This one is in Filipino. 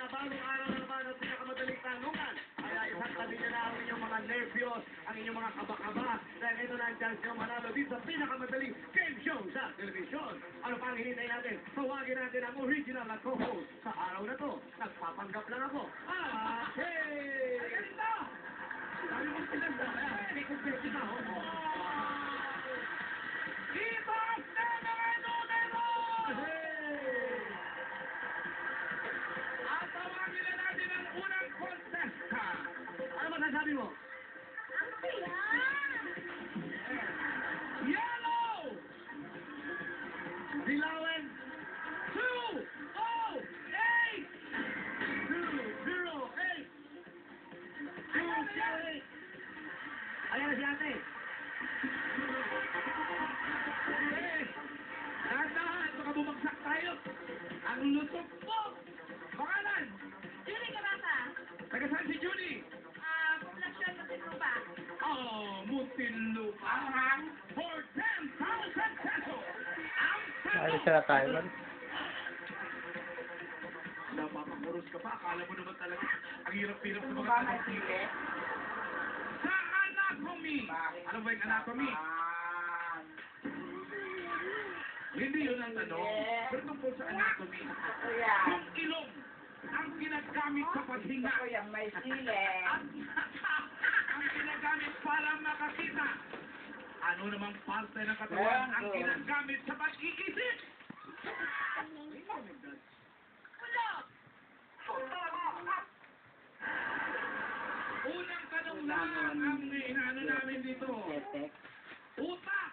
bagong araw na naman ang pinakamadaling tanungan. Kaya isang tabi niyo na ang inyong mga nervyos, ang inyong mga kaba-kaba. Dahil ito na ang chance nyo manalo dito sa pinakamadaling game show sa telebisyon. Ano pa ang hinintay natin? Tawagin natin ang original na co-host. Sa araw na to, nagpapanggap lang ako. Hey! Sabi mo sila sa may kumpeti na, oh. Ipas na mga numero! At tawagin na natin ang unang contestant. Ano masasabi mo? Ang saya! Yellow! Dilawan 208! 208! 208! Ayan na si ate. Dahan-dahan, baka bumagsak tayo. Ang lusok po. Pangalan? Julie Cabata, Taga saan si Judy? Populasyon Muntinlupa. Oh, Muntinlupa. For 10,000 pesos. Ang Ayos na tayo man. Napapakuros ka pa. Akala mo naman talaga. Ang hirap-hirap sa mga anatomy. Sa anatomy. Ano ba yung anatomy? Hindi yun ang tanong. Pero tungkol sa anatomy. Kung ilong ang ginagamit sa paghinga. May sile. At ang ginagamit para makakita. Ano namang parte ng katawan ang ginagamit sa pag-iisip? Ulog! Unang tanong lang ang inaano namin dito. Utak!